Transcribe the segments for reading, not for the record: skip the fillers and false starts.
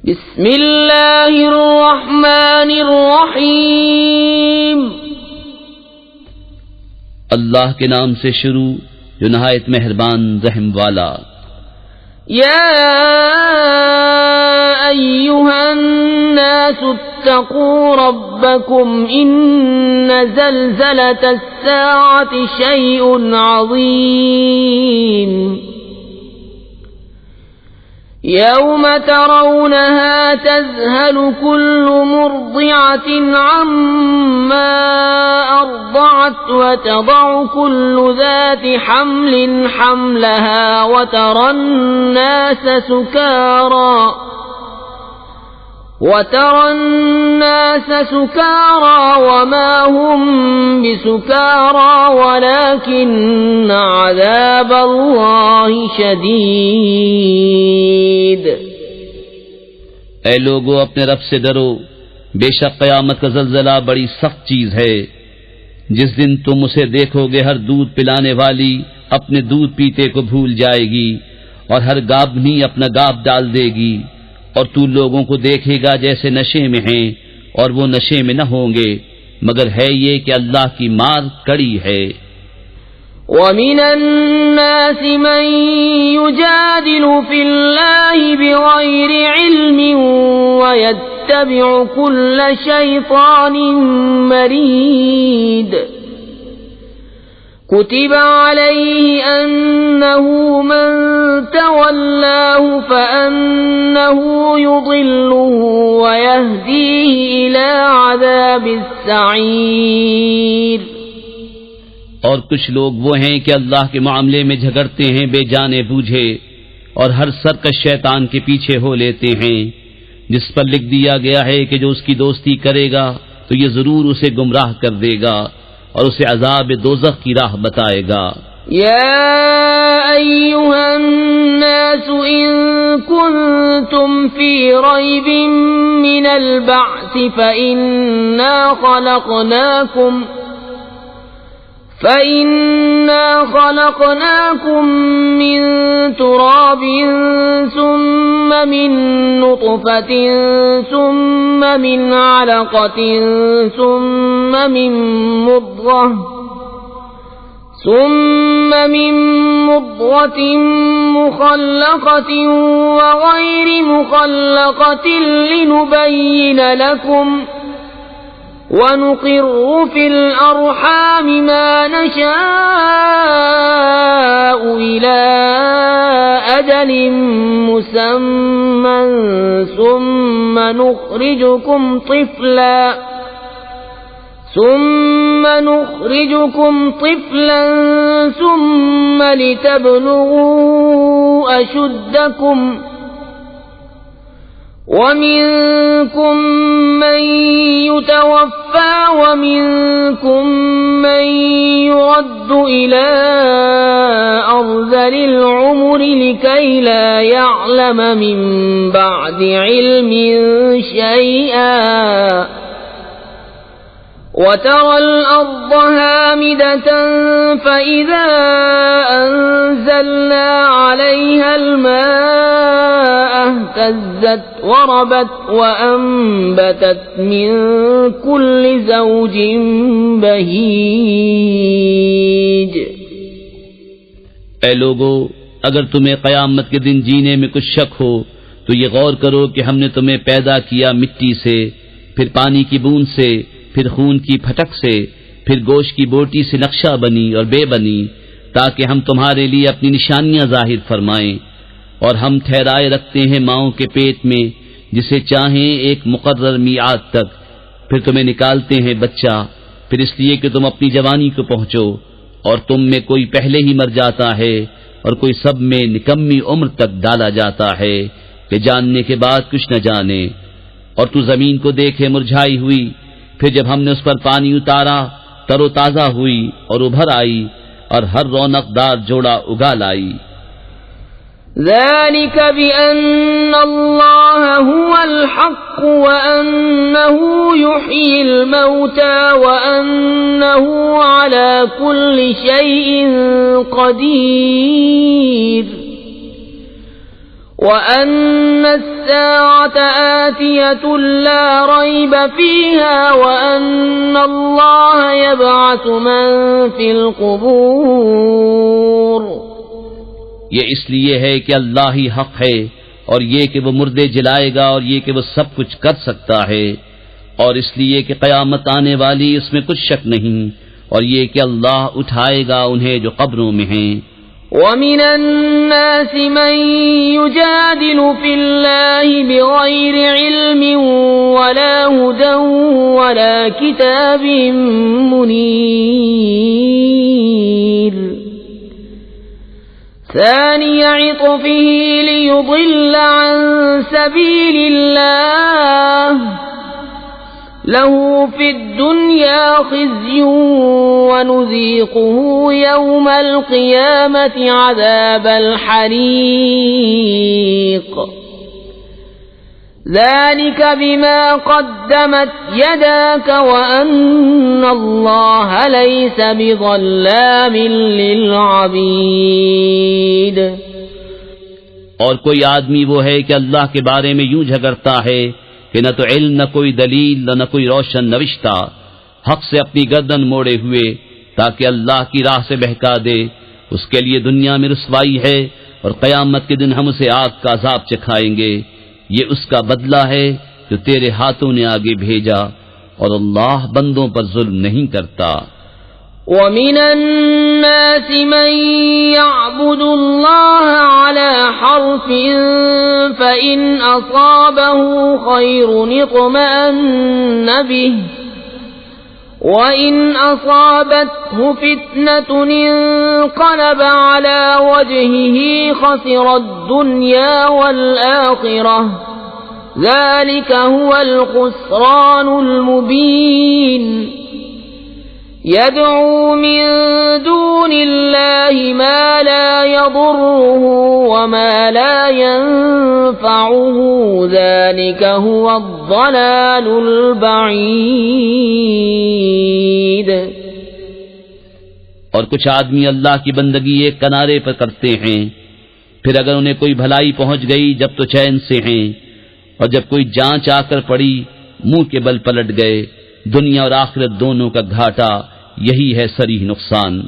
بسم اللہ الرحمن الرحیم، اللہ کے نام سے شروع جو نہایت مہربان رحم والا۔ یا ایھا الناس اتقوا ربکم ان زلزلۃ الساعۃ شیء عظیم یوم ترونها تذهل كل مرضعة عما أرضعت وتضع كل ذات حمل حملها وترى الناس سكارى وما هم بسكارى ولكن عذاب الله شديد۔ اے لوگو اپنے رب سے ڈرو، بے شک قیامت کا زلزلہ بڑی سخت چیز ہے۔ جس دن تم اسے دیکھو گے ہر دودھ پلانے والی اپنے دودھ پیتے کو بھول جائے گی اور ہر گابنی اپنا گاب ڈال دے گی، اور تو لوگوں کو دیکھے گا جیسے نشے میں ہیں اور وہ نشے میں نہ ہوں گے، مگر ہے یہ کہ اللہ کی مار کڑی ہے۔ وَمِنَ النَّاسِ مَن يُجَادِلُ فِي اللَّهِ بِغَيْرِ عِلْمٍ وَيَتَّبِعُ كُلَّ شَيْطَانٍ مَّرِيدٍ۔ كُتِبَ عَلَيْهِ أَنَّهُ مَن تَوَلَّاهُ فَأَنَّهُ يُضِلُّهُ وَيَهْدِيهِ إِلَى عَذَابِ السَّعِيرِ۔ اور کچھ لوگ وہ ہیں کہ اللہ کے معاملے میں جھگڑتے ہیں بے جانے بوجھے، اور ہر سرکش شیطان کے پیچھے ہو لیتے ہیں، جس پر لکھ دیا گیا ہے کہ جو اس کی دوستی کرے گا تو یہ ضرور اسے گمراہ کر دے گا اور اسے عذاب دوزخ کی راہ بتائے گا۔ یا ایھا الناس ان کنتم فی ریب من البعث فإنا خلقناكم من تراب ثم من نطفة ثم من علقة ثم من مضغة مخلقة وغير مخلقة لنبين لكم وَنُقِرُّ فِي الْأَرْحَامِ مَا نَشَاءُ إِلَى أَجَلٍ مُّسَمًّى ثُمَّ نُخْرِجُكُمْ طِفْلًا ثُمَّ لِتَبْلُغُوا أَشُدَّكُمْ وَمِنكُم مَّن يُتَوَفَّى وَمِنكُم مَّن يُرَدُّ إِلَى أَرْذَلِ الْعُمُرِ لِكَيْ لَا يَعْلَمَ مِن بَعْدِ عِلْمٍ شَيْئًا وَتَرَى الْأَرْضَ هَامِدَةً فَإِذَا أَنزَلْنَا عَلَيْهَا الْمَاءَ اهْتَزَّتْ وَرَبَتْ وَأَنبَتَتْ مِن كُلِّ زَوْجٍ بَهِيجٍ۔ اے لوگو، اگر تمہیں قیامت کے دن جینے میں کچھ شک ہو تو یہ غور کرو کہ ہم نے تمہیں پیدا کیا مٹی سے، پھر پانی کی بوند سے، پھر خون کی پھٹک سے، پھر گوشت کی بوٹی سے نقشہ بنی اور بے بنی، تاکہ ہم تمہارے لیے اپنی نشانیاں ظاہر فرمائیں۔ اور ہم ٹھہرائے رکھتے ہیں ماؤں کے پیٹ میں جسے چاہیں ایک مقرر میعاد تک، پھر تمہیں نکالتے ہیں بچہ، پھر اس لیے کہ تم اپنی جوانی کو پہنچو، اور تم میں کوئی پہلے ہی مر جاتا ہے اور کوئی سب میں نکمی عمر تک ڈالا جاتا ہے کہ جاننے کے بعد کچھ نہ جانے۔ اور تو زمین کو دیکھے مرجھائی ہوئی، پھر جب ہم نے اس پر پانی اتارا تر و تازہ ہوئی اور ابھر آئی اور ہر رونق دار جوڑا اگا لائی۔ ذلك بأن الله هو الحق وأنه يحيي الموتى وأنه على كل شيء قدير وَأَنَّ السَّاعَةَ آتِيَةٌ لَا رَيْبَ فِيهَا وَأَنَّ اللَّهَ يَبْعَثُ مَن فِي الْقُبُورِ۔ یہ اس لیے ہے کہ اللہ ہی حق ہے، اور یہ کہ وہ مردے جلائے گا، اور یہ کہ وہ سب کچھ کر سکتا ہے، اور اس لیے کہ قیامت آنے والی اس میں کچھ شک نہیں، اور یہ کہ اللہ اٹھائے گا انہیں جو قبروں میں ہیں۔ وَمِنَ النَّاسِ مَن يُجَادِلُ فِي اللَّهِ بِغَيْرِ عِلْمٍ وَلَا هُدًى وَلَا كِتَابٍ مُنِيرٍ ثَانِيَ عِطْفِهِ لِيُضِلَّ عَن سَبِيلِ اللَّهِ لَهُ فِي الدُّنْيَا خِزْيٌ وَنُذِيقُهُ يَوْمَ الْقِيَامَةِ عَذَابَ الْحَرِيقِ ذَلِكَ بِمَا قَدَّمَتْ يَدَاكَ وَأَنَّ اللَّهَ لَيْسَ بِظَلَّامٍ لِّلْعَبِيدِ۔ اور کوئی آدمی وہ ہے کہ اللہ کے بارے میں یوں جھگڑتا ہے کہ نہ تو علم، نہ کوئی دلیل، نہ کوئی روشن نوشتہ، حق سے اپنی گردن موڑے ہوئے تاکہ اللہ کی راہ سے بہکا دے، اس کے لیے دنیا میں رسوائی ہے، اور قیامت کے دن ہم اسے آگ کا عذاب چکھائیں گے۔ یہ اس کا بدلہ ہے جو تیرے ہاتھوں نے آگے بھیجا، اور اللہ بندوں پر ظلم نہیں کرتا۔ وَمِنَ النَّاسِ مَن يَعْبُدُ اللَّهَ عَلَى حَرْفٍ فَإِنْ أَصَابَهُ خَيْرٌ اطْمَأَنَّ بِهِ وَإِنْ أَصَابَتْهُ فِتْنَةٌ انقَلَبَ عَلَى وَجْهِهِ خَسِرَ الدُّنْيَا وَالْآخِرَةَ ذَلِكَ هُوَ الْخُسْرَانُ الْمُبِينُ۔ يَدْعُو مِن دُونِ اللَّهِ مَا لَا يَضُرُّهُ وَمَا لَا يَنفَعُهُ ذَلِكَ هُوَ الضَّلَالُ الْبَعِيدُ۔ اور کچھ آدمی اللہ کی بندگی ایک کنارے پر کرتے ہیں، پھر اگر انہیں کوئی بھلائی پہنچ گئی جب تو چین سے ہیں، اور جب کوئی جانچ آ کر پڑی منہ کے بل پلٹ گئے۔ دنیا اور آخرت دونوں کا گھاٹا یہی ہے صریح نقصان۔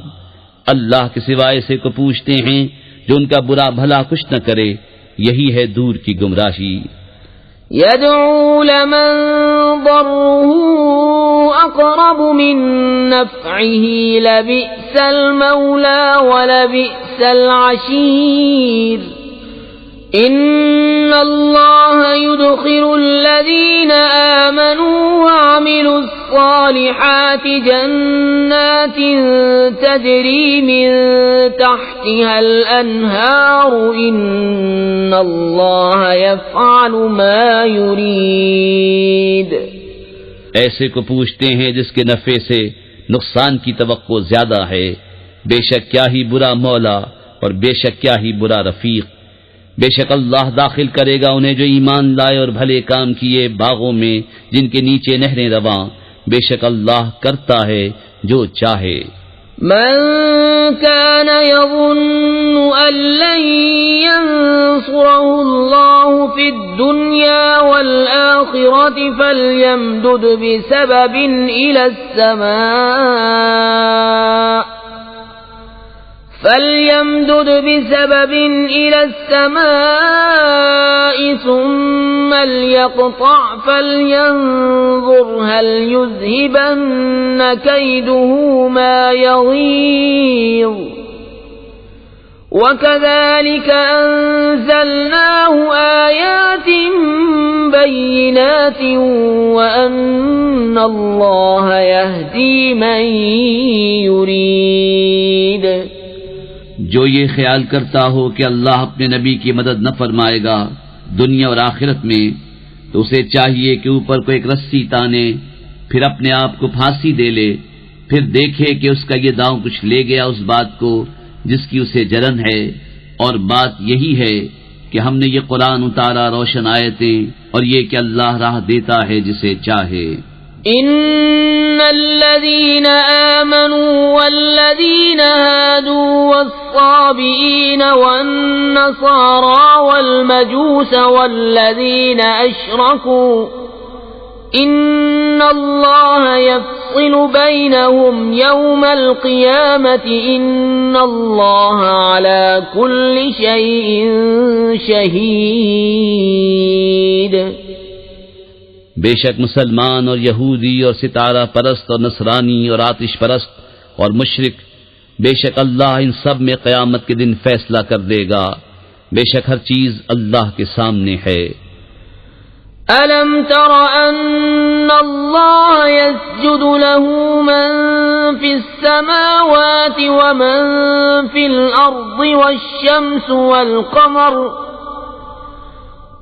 اللہ کے سوائے سے کو پوچھتے ہیں جو ان کا برا بھلا کچھ نہ کرے، یہی ہے دور کی گمراہی۔ يَدْعُو لَمَن ضَرُّهُ أَقْرَبُ مِن نَّفْعِهِ لَبِئْسَ الْمَوْلَى وَلَبِئْسَ الْعَشِيرُ۔ إِنَّ اللَّهَ يُدْخِلُ الَّذِينَ آمَنُوا وَعَمِلُوا الصَّالِحَاتِ جَنَّاتٍ تَجْرِي مِن تَحْتِهَا الْأَنْهَارُ إِنَّ اللَّهَ يَفْعَلُ مَا يُرِيدُ۔ ایسے کو پوچھتے ہیں جس کے نفع سے نقصان کی توقع زیادہ ہے، بے شک کیا ہی برا مولا اور بے شک کیا ہی برا رفیق۔ بے شک اللہ داخل کرے گا انہیں جو ایمان لائے اور بھلے کام کیے باغوں میں جن کے نیچے نہریں رواں، بے شک اللہ کرتا ہے جو چاہے۔ من كان يظن أن لن ينصره الله في الدنيا والآخرة فليمدد بسبب إلى السماء ثم ليقطع فلينظر هل يذهبن كيده ما يغيظ وكذلك أنزلناه آيات بينات وأن الله يهدي من يريد۔ جو یہ خیال کرتا ہو کہ اللہ اپنے نبی کی مدد نہ فرمائے گا دنیا اور آخرت میں، تو اسے چاہیے کہ اوپر کو ایک رسی تانے، پھر اپنے آپ کو پھانسی دے لے، پھر دیکھے کہ اس کا یہ داؤں کچھ لے گیا اس بات کو جس کی اسے جلن ہے۔ اور بات یہی ہے کہ ہم نے یہ قرآن اتارا روشن آیتیں، اور یہ کہ اللہ راہ دیتا ہے جسے چاہے۔ إن الذين آمنوا والذين هادوا والصابئين والنصارى والمجوس والذين أشركوا إن الله يفصل بينهم يوم القيامة إن الله على كل شيء شهيد. بے شک مسلمان اور یہودی اور ستارہ پرست اور نصرانی اور آتش پرست اور مشرک، بے شک اللہ ان سب میں قیامت کے دن فیصلہ کر دے گا. بے شک ہر چیز اللہ کے سامنے ہے. أَلَمْ تَرَ أَنَّ اللَّهَ يَسْجُدُ لَهُ مَن فِي السَّمَاوَاتِ وَمَن فِي الْأَرْضِ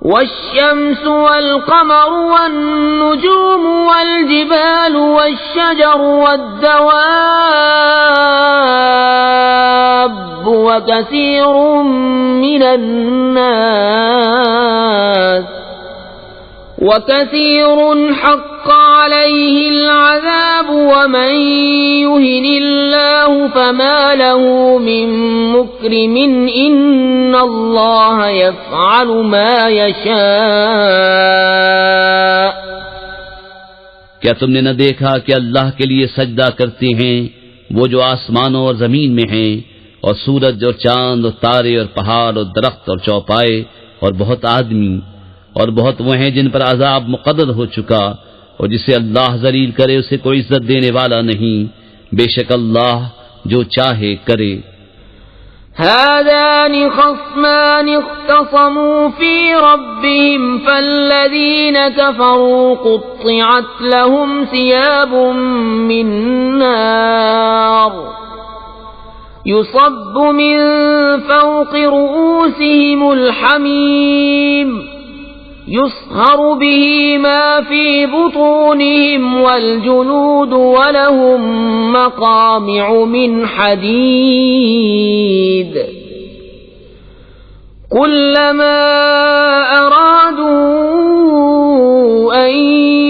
والشمس والقمر والنجوم والجبال والشجر والدواب وكثير حق عليه العذاب ومن يهن الله فما له من مكرم إن الله يفعل ما يشاء. کیا تم نے نہ دیکھا کہ اللہ کے لیے سجدہ کرتے ہیں وہ جو آسمانوں اور زمین میں ہیں، اور سورج اور چاند اور تارے اور پہاڑ اور درخت اور چوپائے اور بہت آدمی، اور بہت وہ ہیں جن پر عذاب مقرر ہو چکا، اور جسے اللہ ذلیل کرے اسے کوئی عزت دینے والا نہیں. بے شک اللہ جو چاہے کرے. هذان خصمان اختصموا في ربهم فالذين كفروا قطعت لهم ثياب من نار يصب من فوق رؤوسهم الحميم يصهر به ما في بطونهم والجلود ولهم مقامع من حديد كلما أرادوا أن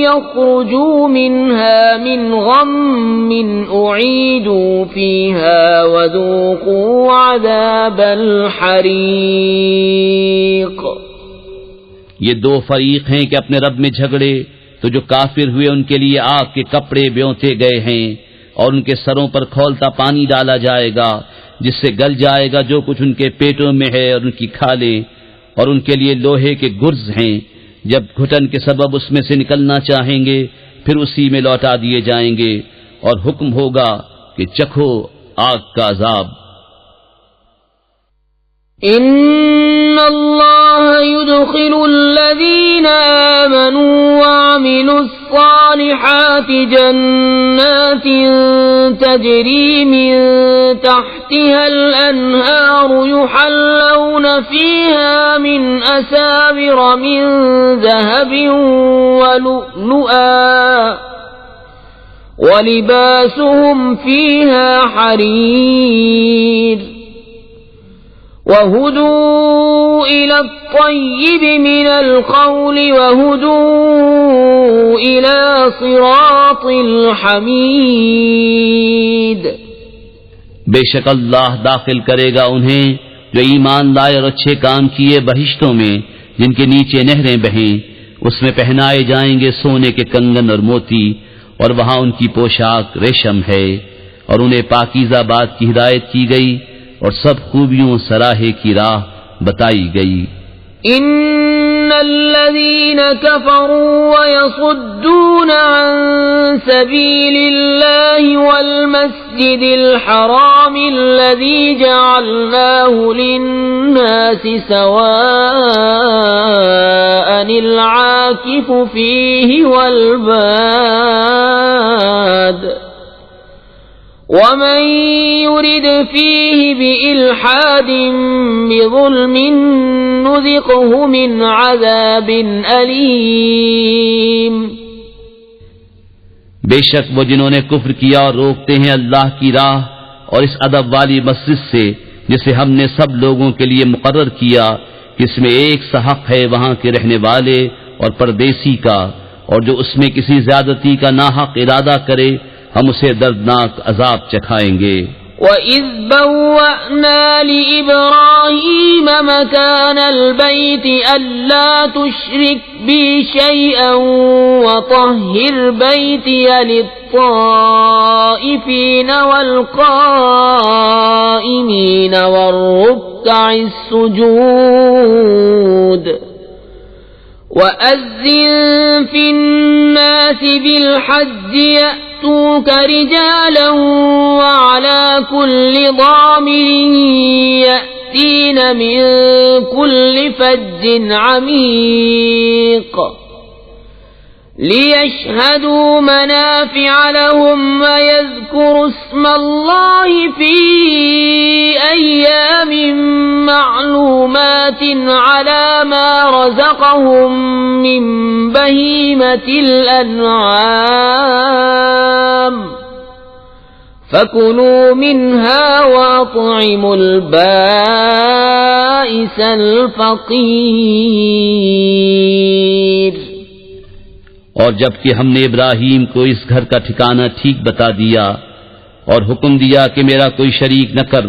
يخرجوا منها من غم أعيدوا فيها وذوقوا عذاب الحريق. یہ دو فریق ہیں کہ اپنے رب میں جھگڑے، تو جو کافر ہوئے ان کے لیے آگ کے کپڑے بیونتے گئے ہیں، اور ان کے سروں پر کھولتا پانی ڈالا جائے گا جس سے گل جائے گا جو کچھ ان کے پیٹوں میں ہے اور ان کی کھالیں، اور ان کے لیے لوہے کے گرز ہیں، جب گھٹن کے سبب اس میں سے نکلنا چاہیں گے پھر اسی میں لوٹا دیے جائیں گے، اور حکم ہوگا کہ چکھو آگ کا عذاب. إن الله يدخل الذين آمنوا وعملوا الصالحات جنات تجري من تحتها الأنهار يحلون فيها من أساور من ذهب ولؤلؤا ولباسهم فيها حرير وهدوا إلى الطيب من القول وهدوا إلى صراط الحميد. بے شک اللہ داخل کرے گا انہیں جو ایمان لائے اور اچھے کام کیے بہشتوں میں جن کے نیچے نہریں بہیں، اس میں پہنائے جائیں گے سونے کے کنگن اور موتی، اور وہاں ان کی پوشاک ریشم ہے، اور انہیں پاکیزہ بات کی ہدایت کی گئی اور سب خوبیوں سراہے کی راہ بتائی گئی. ان الذين كفروا ويصدون عن سبيل الله والمسجد الحرام الذي جعلناه للناس سواء العاكف فيه والباد ومن يرد فيه بإلحاد بظلم نذقه من عذاب أليم. بے شک وہ جنہوں نے کفر کیا اور روکتے ہیں اللہ کی راہ اور اس ادب والی مسجد سے جسے ہم نے سب لوگوں کے لیے مقرر کیا کہ اس میں ایک سا حق ہے وہاں کے رہنے والے اور پردیسی کا، اور جو اس میں کسی زیادتی کا ناحق ارادہ کرے ہم اسے دردناک عذاب چکھائیں گے۔ وَإِذْ بَوَّأْنَا لِإِبْرَاهِيمَ مَكَانَ الْبَيْتِ أَلَّا تُشْرِكْ بِي شَيْئًا وَطَهِّرْ بَيْتِيَ لِلطَّائِفِينَ وَالْقَائِمِينَ وَالرُّكَّعِ السُّجُودِ وَأَذِّن فِي النَّاسِ بِالْحَجِّ يَأْتُوكَ رِجَالًا وَعَلَى كُلِّ ضَامِرٍ يَأْتِينَ مِنْ كُلِّ فَجٍّ عَمِيقٍ لِيَشْهَدُوا مَنَافِعَ لَهُمْ وَيَذْكُرُوا اسْمَ اللَّهِ فِي أَيَّامٍ مَّعْلُومَاتٍ عَلَى مَا رَزَقَهُم مِّن بَهِيمَةِ الْأَنْعَامِ فَكُلُوا مِنْهَا وَأَطْعِمُوا الْبَائِسَ الْفَقِيرَ۔ اور جب کہ ہم نے ابراہیم کو اس گھر کا ٹھکانہ ٹھیک بتا دیا اور حکم دیا کہ میرا کوئی شریک نہ کر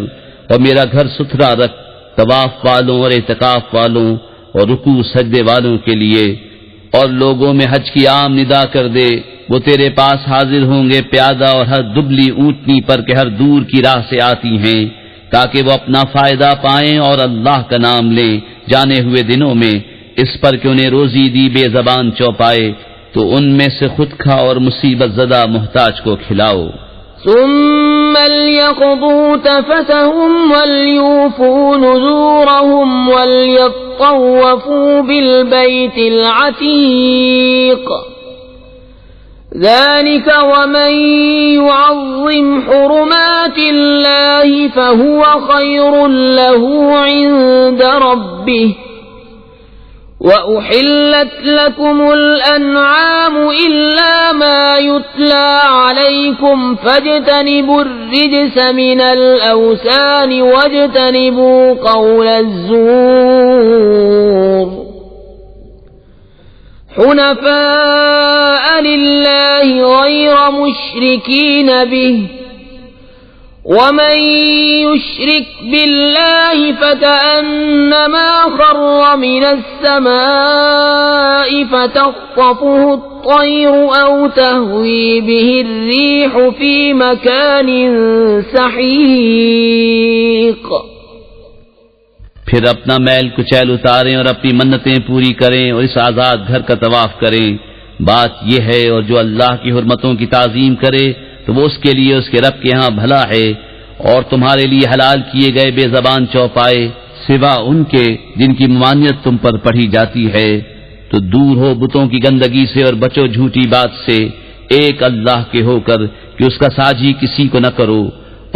اور میرا گھر ستھرا رکھ طواف والوں اور اعتکاف والوں اور رکوع سجدے والوں کے لیے، اور لوگوں میں حج کی عام ندا کر دے، وہ تیرے پاس حاضر ہوں گے پیادہ اور ہر دبلی اونٹنی پر کہ ہر دور کی راہ سے آتی ہیں، تاکہ وہ اپنا فائدہ پائیں اور اللہ کا نام لیں جانے ہوئے دنوں میں، اس پر کہ انہیں روزی دی بے زبان چوپائے تو ان میں سے خود کھا اور مصیبت زدہ محتاج کو کھلاؤ۔ ثم ليقضوا تفثهم وليوفوا نذورهم وليطوفوا بالبيت العتيق ذلك ومن يعظم حرمات الله فهو خير له عند ربه وَأُحِلَّتْ لَكُمُ الْأَنْعَامُ إِلَّا مَا يُتْلَى عَلَيْكُمْ فَاجْتَنِبُوا الرِّجْسَ مِنَ الْأَوْثَانِ وَاجْتَنِبُوا قَوْلَ الزُّورِ حُنَفَاءَ لِلَّهِ غَيْرَ مُشْرِكِينَ بِهِ وَمَن يُشْرِكْ بِاللَّهِ فَكَأَنَّمَا خَرَّ مِنَ السَّمَاءِ فَتَخْطَفُهُ الطَّيْرُ أَوْ تَهْوِي بِهِ الرِّيحُ فِي مَكَانٍ سَحِيقٍ۔ پھر اپنا میل کچیل اتاریں اور اپنی منتیں پوری کریں اور اس آزاد گھر کا طواف کریں۔ بات یہ ہے اور جو اللہ کی حرمتوں کی تعظیم کرے تو وہ اس کے لیے اس کے رب کے ہاں بھلا ہے، اور تمہارے لیے حلال کیے گئے بے زبان چوپائے سوا ان کے جن کی ممانعت تم پر پڑھی جاتی ہے، تو دور ہو بتوں کی گندگی سے اور بچو جھوٹی بات سے، ایک اللہ کے ہو کر کہ اس کا ساجی کسی کو نہ کرو،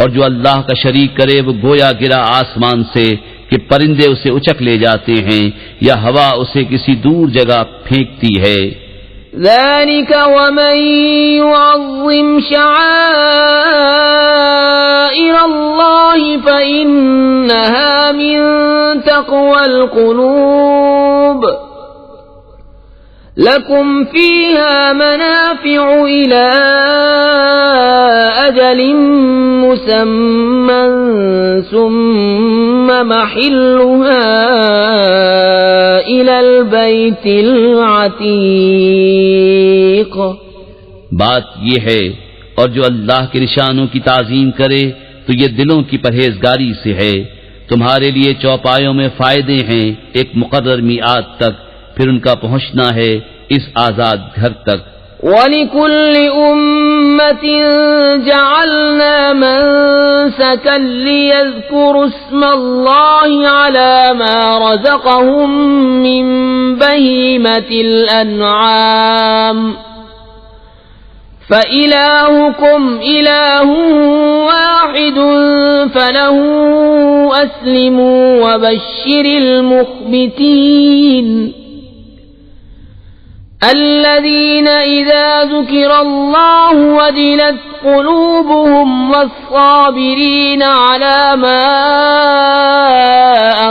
اور جو اللہ کا شریک کرے وہ گویا گرا آسمان سے کہ پرندے اسے اچک لے جاتے ہیں یا ہوا اسے کسی دور جگہ پھینکتی ہے۔ ذَلِكَ وَمَن يُعَظِّمْ شَعَائِرَ اللَّهِ فَإِنَّهَا مِن تَقْوَى الْقُلُوبِ لَكُمْ فِيهَا مَنَافِعُ إِلَى أَجَلٍ مُّسَمًّى ثُمَّ مَحِلُّهَا إِلَى الْبَيْتِ الْعَتِيقِ۔ بات یہ ہے اور جو اللہ کے نشانوں کی تعظیم کرے تو یہ دلوں کی پرہیزگاری سے ہے، تمہارے لیے چوپایوں میں فائدے ہیں ایک مقرر میعاد تک، پھر ان کا پہنچنا ہے اس آزاد گھر تک۔ وَلِكُلِّ أُمَّةٍ جَعَلْنَا مَنسَكًا لِيَذْكُرُوا اسْمَ اللَّهِ عَلَى مَا رَزَقَهُم مِّن بَهِيمَةِ الْأَنْعَامِ فَإِلَٰهُكُمْ إِلَٰهٌ وَاحِدٌ فَلَهُ أَسْلِمُوا وَبَشِّرِ الْمُخْبِتِينَ۔ الذين إذا ذكر الله وجلت قلوبهم والصابرين على ما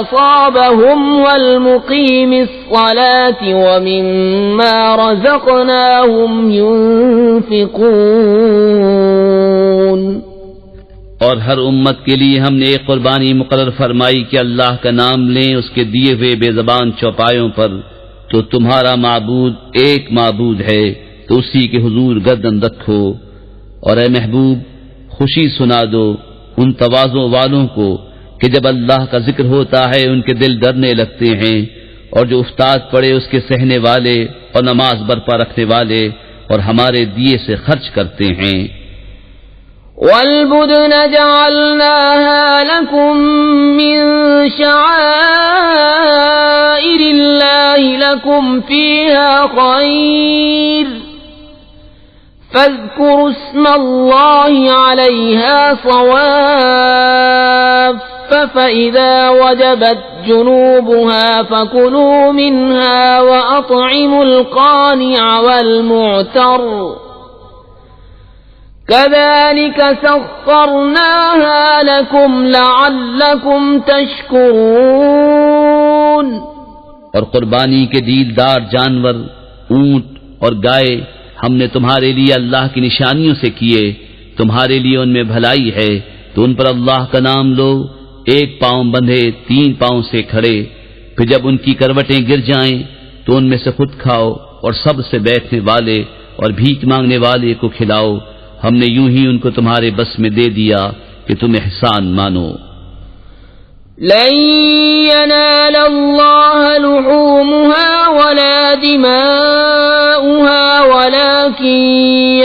أصابهم والمقيم الصلاة ومما رزقناهم ينفقون. اور ہر امت کے لیے ہم نے ایک قربانی مقرر فرمائی کہ اللہ کا نام لیں اس کے دیے ہوئے بے زبان چوپایوں پر. تو تمہارا معبود ایک معبود ہے تو اسی کے حضور گردن رکھو. اور اے محبوب خوشی سنا دو ان تواضع والوں کو کہ جب اللہ کا ذکر ہوتا ہے ان کے دل ڈرنے لگتے ہیں، اور جو افتاد پڑے اس کے سہنے والے اور نماز برپا رکھنے والے اور ہمارے دیے سے خرچ کرتے ہیں. وَالْبُدْنَ جَعَلْنَاهَا لَكُم مِّن شَعَائِرِ اللَّهِ لَكُمْ فِيهَا خَيْرٌ فَاذْكُرُوا اسْمَ اللَّهِ عَلَيْهَا صَوَافَّ فَإِذَا وَجَبَتْ جُنُوبُهَا فَكُلُوا مِنْهَا وَأَطْعِمُوا الْقَانِعَ وَالْمُعْتَرَّ كَذَلِكَ سَخَّرْنَاهَا لَكُمْ لَعَلَّكُمْ تَشْكُرُونَ. اور قربانی کے دیلدار جانور اونٹ اور گائے ہم نے تمہارے لیے اللہ کی نشانیوں سے کیے، تمہارے لیے ان میں بھلائی ہے تو ان پر اللہ کا نام لو. ایک پاؤں بندھے 3 پاؤں سے کھڑے، پھر جب ان کی کروٹیں گر جائیں تو ان میں سے خود کھاؤ اور سب سے بیٹھنے والے اور بھیک مانگنے والے کو کھلاؤ. ہم نے یوں ہی ان کو تمہارے بس میں دے دیا کہ تم احسان مانو. لن ينال الله لحومها ولا دماؤها ولكن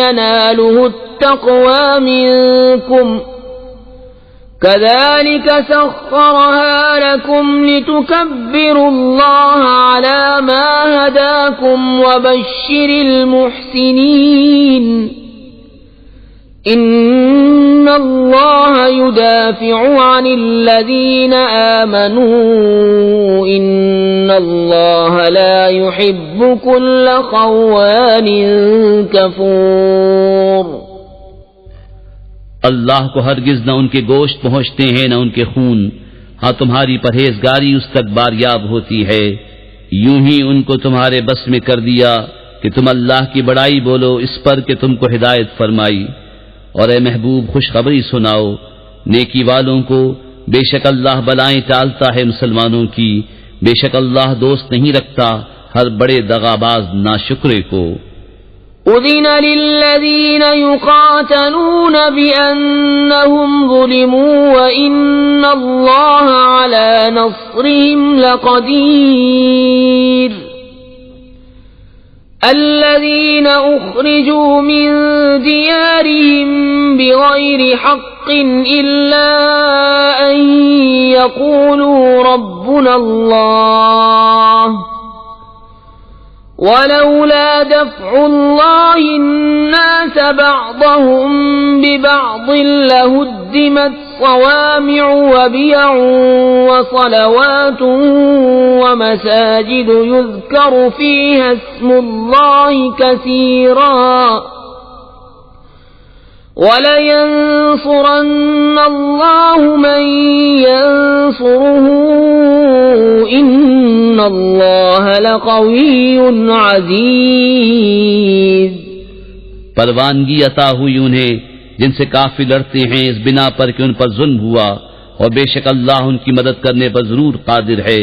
يناله التقوى منكم كذلك سخرها لكم لتكبروا الله على ما هداكم وبشر المحسنين. ان اللہ يدافع عن الذین آمنوا ان اللہ لا يحب كل خوان کفور. اللہ کو ہرگز نہ ان کے گوشت پہنچتے ہیں نہ ان کے خون، ہاں تمہاری پرہیزگاری اس تک باریاب ہوتی ہے. یوں ہی ان کو تمہارے بس میں کر دیا کہ تم اللہ کی بڑائی بولو اس پر کہ تم کو ہدایت فرمائی. اور اے محبوب خوشخبری سناؤ نیکی والوں کو، بے شک اللہ بلائیں ٹالتا ہے مسلمانوں کی، بے شک اللہ دوست نہیں رکھتا ہر بڑے دغاباز ناشکرے کو. اذن للذین یقاتلون بأنہم ظلموا وإن اللہ علی نصرهم لقدیر. الذين أخرجوا من ديارهم بغير حق إلا أن يقولوا ربنا الله ولولا دفع الله الناس بعضهم ببعض لهدمت صوامع وبيع وصلوات ومساجد يذكر فيها اسم الله كثيرا ولينصرن الله من ينصره إن الله لقوي عزيز. پروانگی عطا ہوئی انہیں جن سے کافی لڑتے ہیں اس بنا پر کہ ان پر ظلم ہوا، اور بے شک اللہ ان کی مدد کرنے پر ضرور قادر ہے.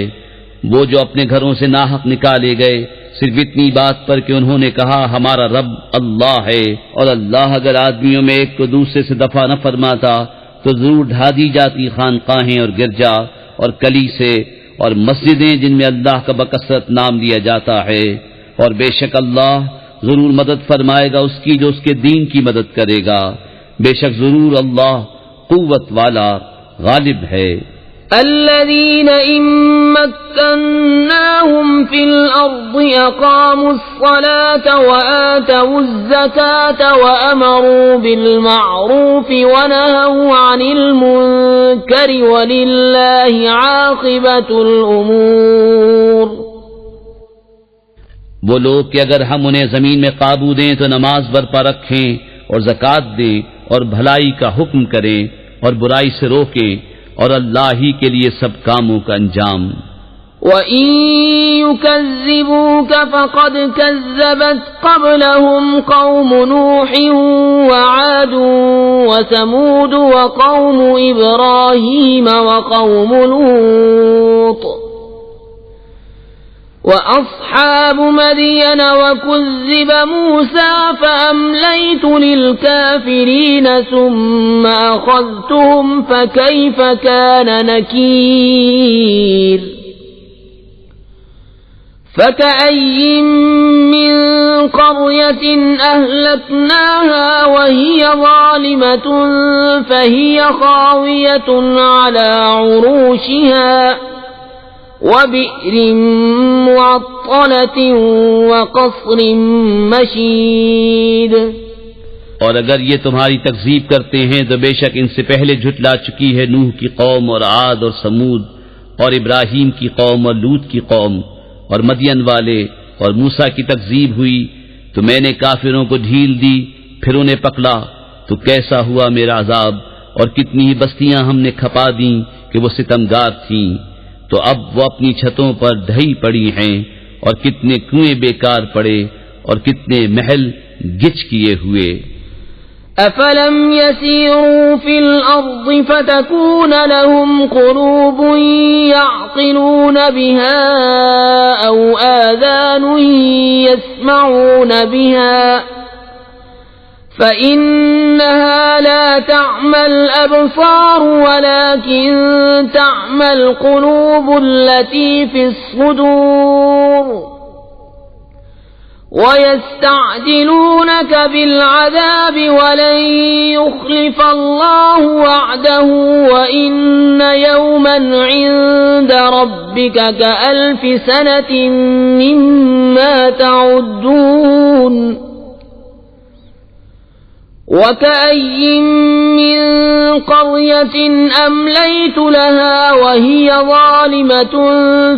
وہ جو اپنے گھروں سے ناحق نکالے گئے صرف اتنی بات پر کہ انہوں نے کہا ہمارا رب اللہ ہے، اور اللہ اگر آدمیوں میں ایک کو دوسرے سے دفع نہ فرماتا تو ضرور ڈھا دی جاتی خانقاہیں اور گرجا اور کلیسے اور مسجدیں جن میں اللہ کا بکثرت نام لیا جاتا ہے. اور بے شک اللہ ضرور مدد فرمائے گا اس کی جو اس کے دین کی مدد کرے گا. بے شک ضرور اللہ قوت والا غالب ہے. الذين إن مكناهم في الأرض أقاموا الصلاة وآتوا الزكاة وأمروا بالمعروف ونهوا عن المنكر ولله عاقبة الأمور. وہ لوگ کہ اگر ہم انہیں زمین میں قابو دیں تو نماز برپا رکھیں اور زکوٰۃ دیں اور بھلائی کا حکم کریں اور برائی سے روکیں، اور اللہ ہی کے لیے سب کاموں کا انجام۔ وَإِن يُكَذِّبُوكَ فَقَدْ كَذَّبَتْ قَبْلَهُمْ قَوْمُ نُوحٍ وَعَادٌ وَثَمُودُ وَقَوْمُ إِبْرَاهِيمَ وَقَوْمُ لُوطٍ وَأَصْحَابُ مَدْيَنَ وَكُذِّبَ مُوسَى فَأَمْلَيْتُ لِلْكَافِرِينَ ثُمَّ أَخَذْتُهُمْ فَكَيْفَ كَانَ نَكِيرِ فَكَأَيٍّ مِّن قَرْيَةٍ أَهْلَكْنَاهَا وَهِيَ ظَالِمَةٌ فَهِيَ خَاوِيَةٌ عَلَى عُرُوشِهَا وَبِئْرٍ مُّعَطَّلَةٍ وَقَصْرٍ مَّشِيدٍ۔ اور اگر یہ تمہاری تکذیب کرتے ہیں تو بے شک ان سے پہلے جھٹلا چکی ہے نوح کی قوم اور عاد اور سمود اور ابراہیم کی قوم اور لوط کی قوم اور مدین والے، اور موسیٰ کی تکذیب ہوئی تو میں نے کافروں کو ڈھیل دی، پھر انہیں پکڑا تو کیسا ہوا میرا عذاب، اور کتنی ہی بستیاں ہم نے کھپا دیں کہ وہ ستمگار تھیں، تو اب وہ اپنی چھتوں پر ڈھئی پڑی ہیں، اور کتنے کنویں بیکار پڑے اور کتنے محل گچ کیے ہوئے۔ أَفَلَمْ يَسِيرُوا فِي الْأَرْضِ فَتَكُونَ لَهُمْ قُلُوبٌ يَعْقِلُونَ بِهَا أَوْ آذَانٌ يَسْمَعُونَ بِهَا فَإِنَّهَا لَا تَعْمَى الْأَبْصَارُ وَلَكِن تَعْمَى الْقُلُوبُ الَّتِي فِي الصُّدُورِ وَيَسْتَعْجِلُونَكَ بِالْعَذَابِ وَلَن يُخْلِفَ اللَّهُ وَعْدَهُ وَإِنَّ يَوْمًا عِندَ رَبِّكَ كَأَلْفِ سَنَةٍ مِّمَّا تَعُدُّونَ وَكَأَيٍّن مِّن قَرْيَةٍ أَمْلَيْتُ لَهَا وَهِيَ ظَالِمَةٌ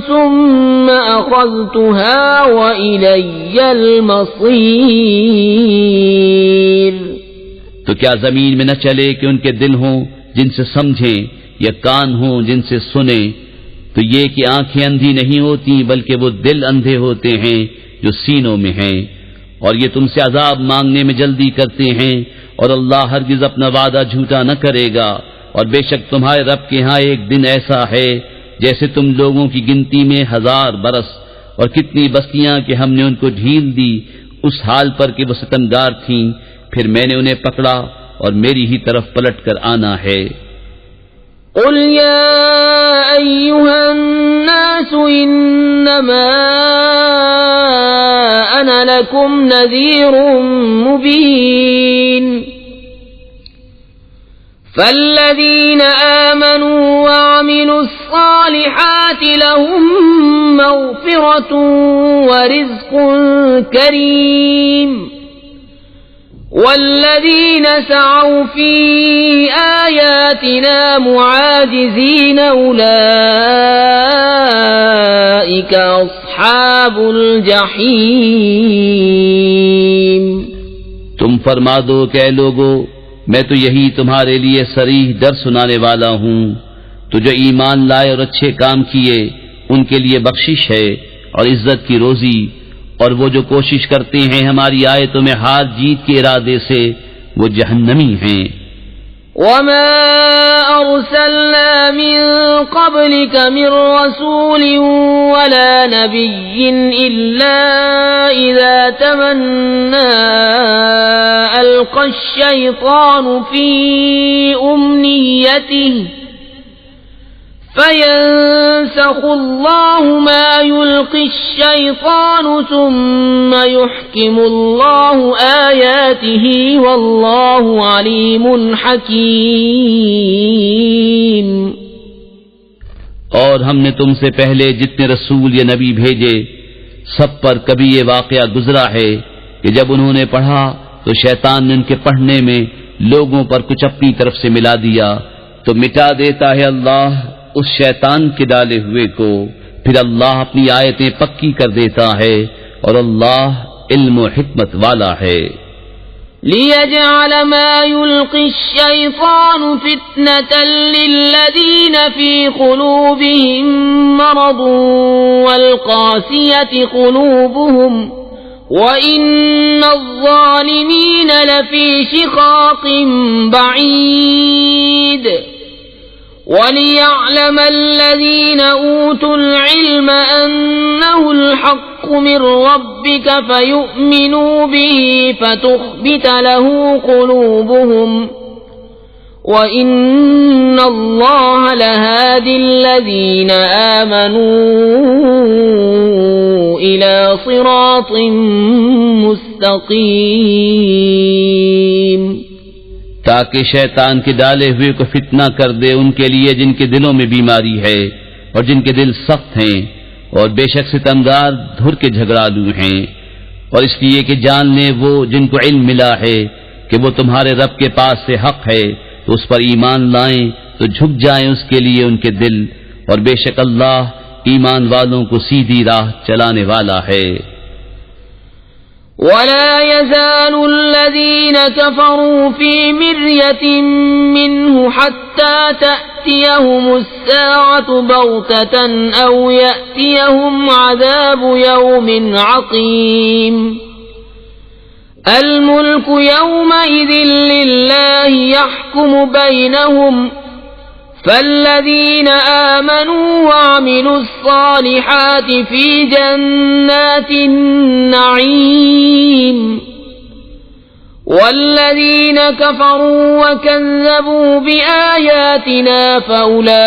ثُمَّ أَخَذْتُهَا وَإِلَيَّ الْمَصِيرُ۔ تو کیا زمین میں نہ چلے کہ ان کے دل ہوں جن سے سمجھیں، یا کان ہوں جن سے سنیں؟ تو یہ کہ آنکھیں اندھی نہیں ہوتی بلکہ وہ دل اندھے ہوتے ہیں جو سینوں میں ہیں، اور یہ تم سے عذاب مانگنے میں جلدی کرتے ہیں، اور اللہ ہرگز اپنا وعدہ جھوٹا نہ کرے گا، اور بے شک تمہارے رب کے ہاں ایک دن ایسا ہے جیسے تم لوگوں کی گنتی میں 1000 برس، اور کتنی بستیاں کہ ہم نے ان کو ڈھیل دی اس حال پر کہ وہ ستمگار تھیں، پھر میں نے انہیں پکڑا اور میری ہی طرف پلٹ کر آنا ہے۔ قُلْ يَا أَيُّهَا النَّاسُ إِنَّمَا أَنَا لَكُمْ نَذِيرٌ مُبِينٌ فَالَّذِينَ آمَنُوا وَعَمِلُوا الصَّالِحَاتِ لَهُم مَّغْفِرَةٌ وَرِزْقٌ كَرِيمٌ وَالَّذِينَ سَعَوْا فِي آيَاتِنَا مُعَاجِزِينَ أُولَئِكَ أَصْحَابُ الْجَحِيمِ۔ تم فرما دو کہ اے لوگو، میں تو یہی تمہارے لیے صریح ڈر سنانے والا ہوں، تو جو ایمان لائے اور اچھے کام کیے ان کے لیے بخشش ہے اور عزت کی روزی، اور وہ جو کوشش کرتے ہیں ہماری آیتوں میں ہار جیت کے ارادے سے وہ جہنمی ہیں۔ وَمَا أَرْسَلْنَا مِن قَبْلِكَ مِن رَّسُولٍ وَلَا نَبِيٍّ إِلَّا إِذَا تَمَنَّىٰ أَلْقَى الشَّيْطَانُ فِي أُمْنِيَّتِهِ فَيَنسَخُ اللَّهُ مَا يُلْقِي الشَّيْطَانُ ثُمَّ يُحْكِمُ اللَّهُ آيَاتِهِ وَاللَّهُ عَلِيمٌ حَكِيمٌ۔ اور ہم نے تم سے پہلے جتنے رسول یا نبی بھیجے سب پر کبھی یہ واقعہ گزرا ہے کہ جب انہوں نے پڑھا تو شیطان نے ان کے پڑھنے میں لوگوں پر کچھ اپنی طرف سے ملا دیا، تو مٹا دیتا ہے اللہ اس شیطان کے ڈالے ہوئے کو، پھر اللہ اپنی آیتیں پکی کر دیتا ہے اور اللہ علم و حکمت والا ہے۔ ليجعل ما يلقي الشيطان فتنة للذين في قلوبهم مرض والقاسية قلوبهم وإن الظالمين لفي شقاق بعيد وليعلم الذين أوتوا العلم أنه الحق من ربك فيؤمنوا به فتخبت له قلوبهم وإن الله لهادي الذين آمنوا إلى صراط مستقيم تاکہ شیطان کے ڈالے ہوئے کو فتنہ کر دے ان کے لیے جن کے دلوں میں بیماری ہے اور جن کے دل سخت ہیں اور بے شک ستمگار دھر کے جھگڑالو ہیں، اور اس لیے کہ جان لیں وہ جن کو علم ملا ہے کہ وہ تمہارے رب کے پاس سے حق ہے تو اس پر ایمان لائیں تو جھک جائیں اس کے لیے ان کے دل، اور بے شک اللہ ایمان والوں کو سیدھی راہ چلانے والا ہے۔ ولا يزال الذين كفروا في مرية منه حتى تأتيهم الساعة بغتة أو يأتيهم عذاب يوم عقيم الملك يومئذ لله يحكم بينهم فالذين آمنوا وعملوا الصالحات في جنات النعيم والذين كفروا وكذبوا بآياتنا فأولئك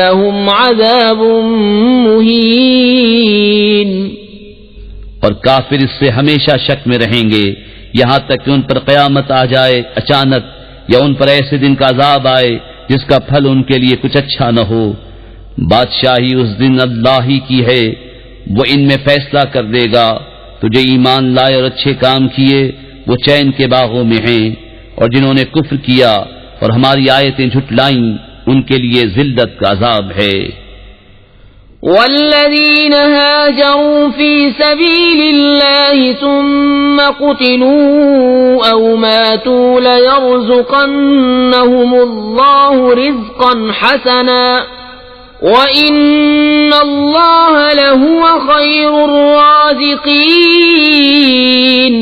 لهم عذاب مهين۔ اور کافر اس سے ہمیشہ شک میں رہیں گے یہاں تک کہ ان پر قیامت آ جائے اچانک، یا ان پر ایسے دن کا عذاب آئے جس کا پھل ان کے لیے کچھ اچھا نہ ہو۔ بادشاہی اس دن اللہ ہی کی ہے، وہ ان میں فیصلہ کر دے گا۔ تو جو ایمان لائے اور اچھے کام کیے وہ چین کے باغوں میں ہیں، اور جنہوں نے کفر کیا اور ہماری آیتیں جھٹلائیں ان کے لیے ذلت کا عذاب ہے۔ والذين هاجروا في سبيل الله ثم قتلوا أو ماتوا ليرزقنهم الله رزقا حسنا وإن الله لهو خير الرازقين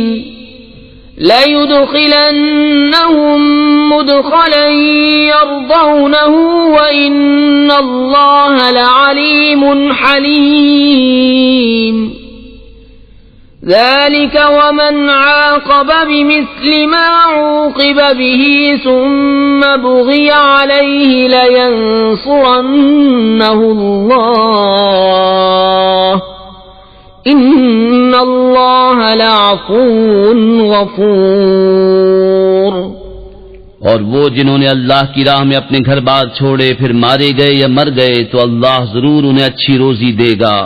لَيُدْخِلَنَّهُمْ مُدْخَلًا يَرْضَوْنَهُ وَإِنَّ اللَّهَ لَعَلِيمٌ حَلِيمٌ ذَلِكَ وَمَنْ عَاقَبَ بِمِثْلِ مَا عُوقِبَ بِهِ ثُمَّ بُغِيَ عَلَيْهِ لَيَنصُرَنَّهُ اللَّهُ ان اللہ لعفو غفور۔ اور وہ جنہوں نے اللہ کی راہ میں اپنے گھر بار چھوڑے پھر مارے گئے یا مر گئے تو اللہ ضرور انہیں اچھی روزی دے گا،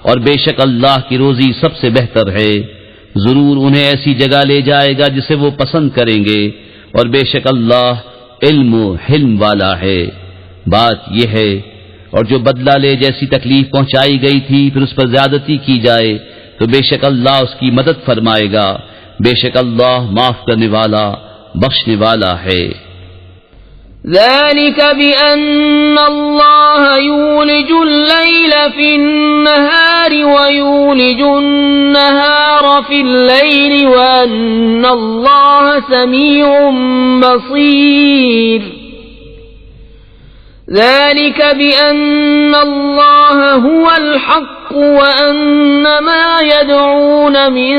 اور بے شک اللہ کی روزی سب سے بہتر ہے۔ ضرور انہیں ایسی جگہ لے جائے گا جسے وہ پسند کریں گے، اور بے شک اللہ علم و حلم والا ہے۔ بات یہ ہے، اور جو بدلہ لے جیسی تکلیف پہنچائی گئی تھی پھر اس پر زیادتی کی جائے تو بے شک اللہ اس کی مدد فرمائے گا، بے شک اللہ معاف کرنے والا بخشنے والا ہے۔ ذلك بأن الله يولج الليل في النهار ويولج النهار في الليل وأن الله سميع بصير۔ ذلك بأن الله هو الحق وأن ما يدعون من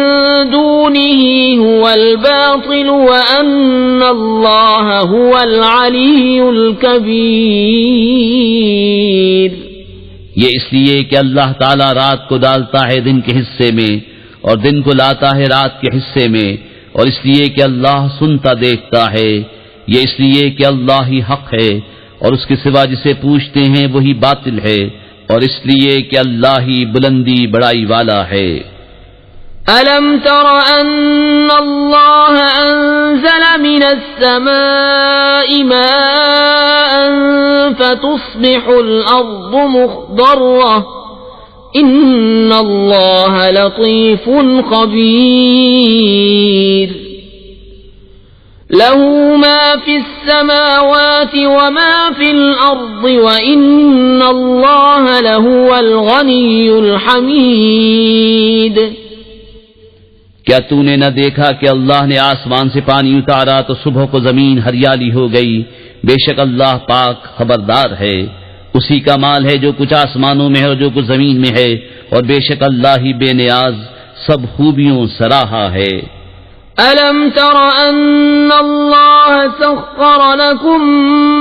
دونه هو الباطل وأن الله هو العلي الكبير۔ یہ اس لیے کہ اللہ تعالی رات کو ڈالتا ہے دن کے حصے میں اور دن کو لاتا ہے رات کے حصے میں، اور اس لیے کہ اللہ سنتا دیکھتا ہے۔ یہ اس لیے کہ اللہ ہی حق ہے اور اس کے سوا جسے پوچھتے ہیں وہی باطل ہے، اور اس لیے کہ اللہ ہی بلندی بڑائی والا ہے۔ أَلَمْ تَرَ أَنَّ اللَّهَ أَنزَلَ مِنَ السَّمَاءِ مَاءً فَتُصْبِحُ الْأَرْضُ مُخْضَرَّةً إن الله لطيف خبير له ما في السماوات وما في الأرض وإن الله لهو الغني الحميد. کیا تو نے نہ دیکھا کہ اللہ نے آسمان سے پانی اتارا تو صبح کو زمین ہریالی ہو گئی؟ بے شک اللہ پاک خبردار ہے. اسی کا مال ہے جو کچھ آسمانوں میں ہے اور جو کچھ زمین میں ہے، اور بے شک اللہ ہی بے نیاز سب خوبیوں سراہا ہے. أَلَمْ تَرَ أَنَّ اللَّهَ سَخَّرَ لَكُم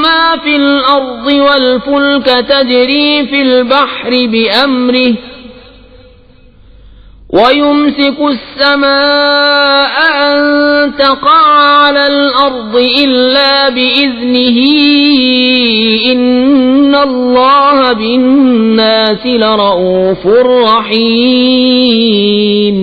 مَّا فِي الْأَرْضِ وَالْفُلْكَ تَجْرِي فِي الْبَحْرِ بِأَمْرِهِ وَيُمْسِكُ السَّمَاءَ أَن تَقَعَ عَلَى الْأَرْضِ إِلَّا بِإِذْنِهِ إِنَّ اللَّهَ بِالنَّاسِ لَرَءُوفٌ رَّحِيمٌ.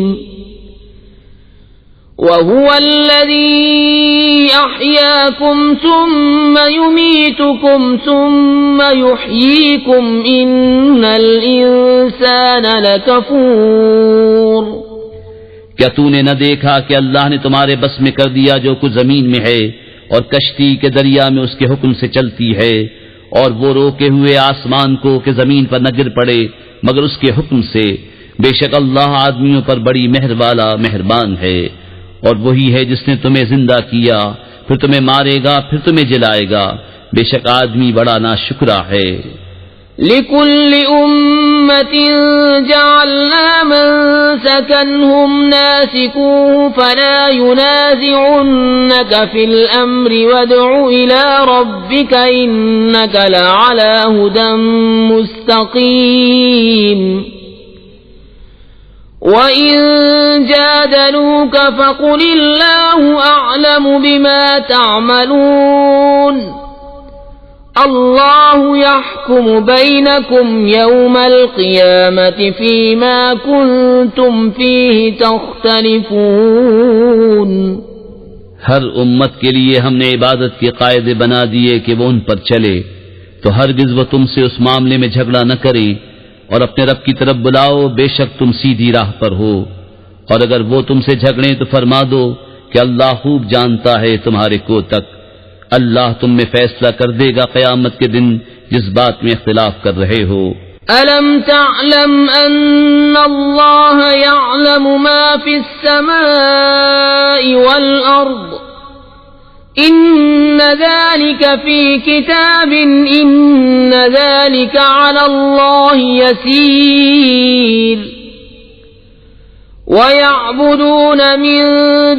وَهُوَ الَّذِي أَحْيَاكُمْ ثُمَّ يُمِيتُكُمْ ثُمَّ يُحْيِيكُمْ إِنَّ الْإِنسَانَ لَكَفُورٌ. کیا تو نے نہ دیکھا کہ اللہ نے تمہارے بس میں کر دیا جو کچھ زمین میں ہے، اور کشتی کے دریا میں اس کے حکم سے چلتی ہے، اور وہ روکے ہوئے آسمان کو کہ زمین پر نہ گر پڑے مگر اس کے حکم سے. بے شک اللہ آدمیوں پر بڑی مہر والا مہربان ہے. اور وہی ہے جس نے تمہیں زندہ کیا، پھر تمہیں مارے گا، پھر تمہیں جلائے گا. بے شک آدمی بڑا ناشکرا ہے. لِكُلِّ أُمَّةٍ جَعَلْنَا مَنسَكًا هُمْ نَاسِكُوهُ فَلَا يُنَازِعُنَّكَ فِي الْأَمْرِ وَادْعُ إِلَى رَبِّكَ إِنَّكَ لَعَلَى هُدًى مُسْتَقِيمٍ. وَإِن جَادَلُوكَ فَقُلِ اللَّهُ أَعْلَمُ بِمَا تَعْمَلُونَ. اللَّهُ يَحْكُمُ بَيْنَكُمْ يَوْمَ الْقِيَامَةِ فِيمَا كُنتُمْ فِيهِ تَخْتَلِفُونَ. ہر امت کے لیے ہم نے عبادت کے قاعدے بنا دیے کہ وہ ان پر چلے، تو ہرگز وہ تم سے اس معاملے میں جھگڑا نہ کریں، اور اپنے رب کی طرف بلاؤ، بے شک تم سیدھی راہ پر ہو. اور اگر وہ تم سے جھگڑیں تو فرما دو کہ اللہ خوب جانتا ہے تمہارے کو تک. اللہ تم میں فیصلہ کر دے گا قیامت کے دن جس بات میں اختلاف کر رہے ہو. أَلَمْ تَعْلَمْ أَنَّ اللَّهَ يَعْلَمُ مَا فِي السَّمَاءِ وَالْأَرْضِ إِنَّ ذَلِكَ فِي كِتَابٍ إِنَّ ذَلِكَ عَلَى اللَّهِ يَسِيرٌ. وَيَعْبُدُونَ مِن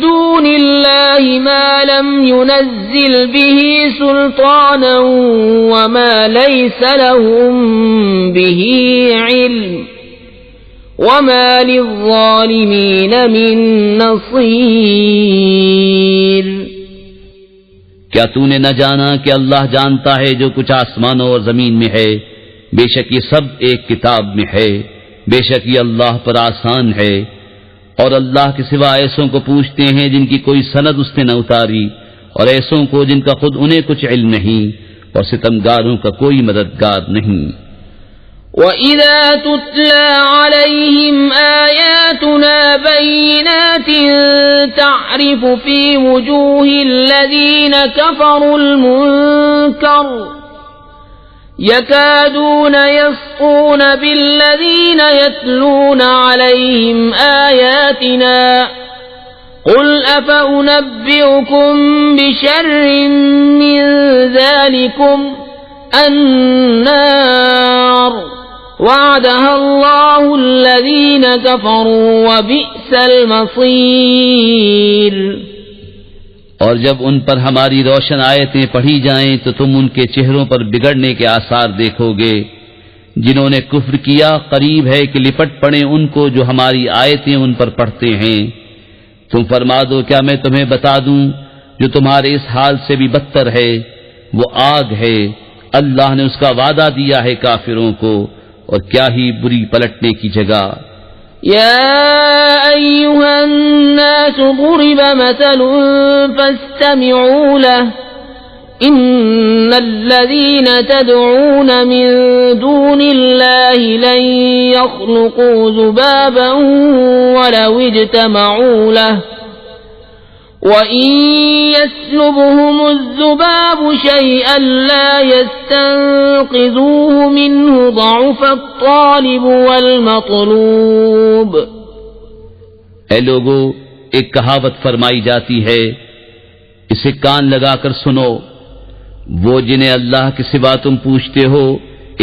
دُونِ اللَّهِ مَا لَمْ يُنَزِّلْ بِهِ سُلْطَانًا وَمَا لَيْسَ لَهُم بِهِ عِلْمٌ وَمَا لِلظَّالِمِينَ مِن نَّصِيرٍ. کیا تو نے نہ جانا کہ اللہ جانتا ہے جو کچھ آسمانوں اور زمین میں ہے؟ بے شک یہ سب ایک کتاب میں ہے. بے شک یہ اللہ پر آسان ہے. اور اللہ کے سوا ایسوں کو پوچھتے ہیں جن کی کوئی سند اس نے نہ اتاری، اور ایسوں کو جن کا خود انہیں کچھ علم نہیں، اور ستمگاروں کا کوئی مددگار نہیں. وَإِذَا تُتْلَى عَلَيْهِمْ آيَاتُنَا بَيِّنَاتٍ تَعْرِفُ فِي وُجُوهِ الَّذِينَ كَفَرُوا الْمُنكَرَ يَكَادُونَ يَسْطُونَ بِالَّذِينَ يَتْلُونَ عَلَيْهِمْ آيَاتِنَا قُلْ أَفَأُنَبِّئُكُم بِشَرٍّ مِّن ذَلِكُمْ النَّارُ وَعَدَهَا اللَّهُ الَّذِينَ كَفَرُوا وَبِئْسَ الْمَصِيرُ. اور جب ان پر ہماری روشن آیتیں پڑھی جائیں تو تم ان کے چہروں پر بگڑنے کے آثار دیکھو گے. جنہوں نے کفر کیا قریب ہے کہ لپٹ پڑیں ان کو جو ہماری آیتیں ان پر پڑھتے ہیں. تم فرما دو کیا میں تمہیں بتا دوں جو تمہارے اس حال سے بھی بدتر ہے؟ وہ آگ ہے، اللہ نے اس کا وعدہ دیا ہے کافروں کو، اور کیا ہی بری پلٹنے کی جگہ. يا أيها الناس ضرب مثل فاستمعوا له إن الذين تدعون من دون الله لن يخلقوا ذبابا ولو اجتمعوا له وإن يسلبهم الذباب شيئا لا يستنقذوه منه ضعف الطالب والمطلوب. اے لوگو، ایک کہاوت فرمائی جاتی ہے، اسے کان لگا کر سنو، وہ جنہیں اللہ کے سوا تم پوچھتے ہو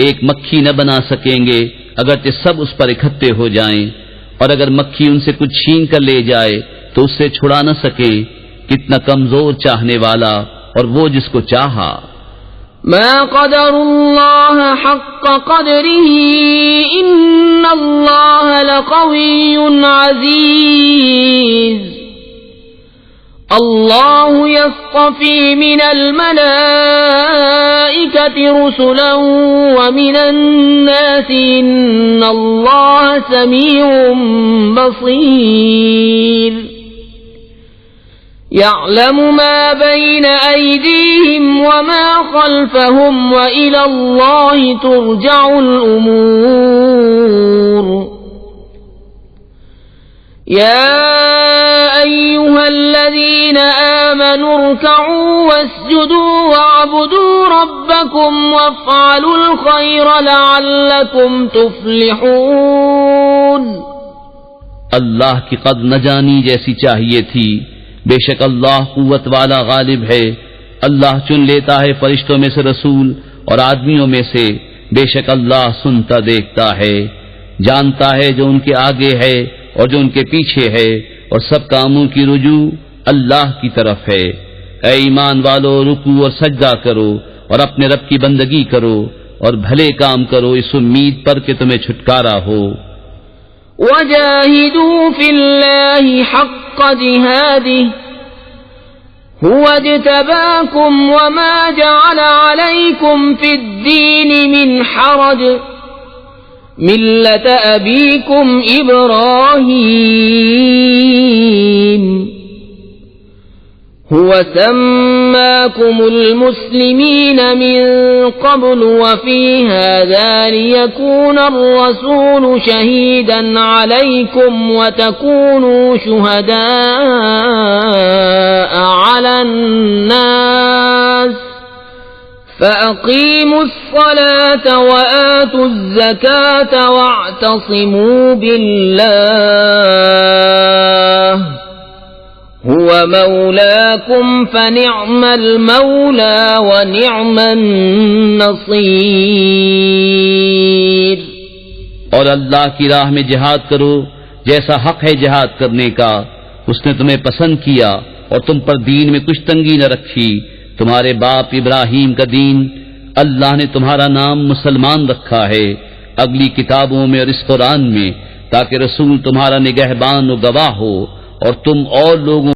ایک مکھی نہ بنا سکیں گے اگرچہ سب اس پر اکٹھے ہو جائیں، اور اگر مکھی ان سے کچھ چھین کر لے جائے تو اس سے چھڑا نہ سکے. کتنا کمزور چاہنے والا اور وہ جس کو چاہا. ما قدر اللہ حق قدره ان اللہ لقوی عزیز. اللہ یصطفی من الملائکة رسلا ومن الناس ان اللہ سمیع بصیر. يعلم ما بين أيديهم وما خلفهم وإلى الله ترجع الأمور. يا أيها الذين آمنوا اركعوا واسجدوا واعبدوا ربكم وافعلوا الخير لعلكم تفلحون. اللہ کی قدر نہ جانی جیسی چاہیے تھی، بے شک اللہ قوت والا غالب ہے. اللہ چن لیتا ہے فرشتوں میں سے رسول اور آدمیوں میں سے، بے شک اللہ سنتا دیکھتا ہے، جانتا ہے جو ان کے آگے ہے اور جو ان کے پیچھے ہے، اور سب کاموں کی رجوع اللہ کی طرف ہے. اے ایمان والو، رکوع اور سجدہ کرو اور اپنے رب کی بندگی کرو اور بھلے کام کرو اس امید پر کہ تمہیں چھٹکارا ہو. وجاهدوا في الله حق جهاده هو اجتباكم وما جعل عليكم في الدين من حرج ملة أبيكم إبراهيم هو سماكم المسلمين من قبل وفي هذا ليكون الرسول شهيدا عليكم وتكونوا شهداء على الناس فأقيموا الصلاة وآتوا الزكاة واعتصموا بالله هو مولاكم فنعم المولى ونعم النصير. اور اللہ کی راہ میں جہاد کرو جیسا حق ہے جہاد کرنے کا. اس نے تمہیں پسند کیا اور تم پر دین میں کچھ تنگی نہ رکھی. تمہارے باپ ابراہیم کا دین اللہ نے تمہارا نام مسلمان رکھا ہے اگلی کتابوں میں اور اس قرآن میں، تاکہ رسول تمہارا نگہبان و گواہ ہو اور تم اور لوگوں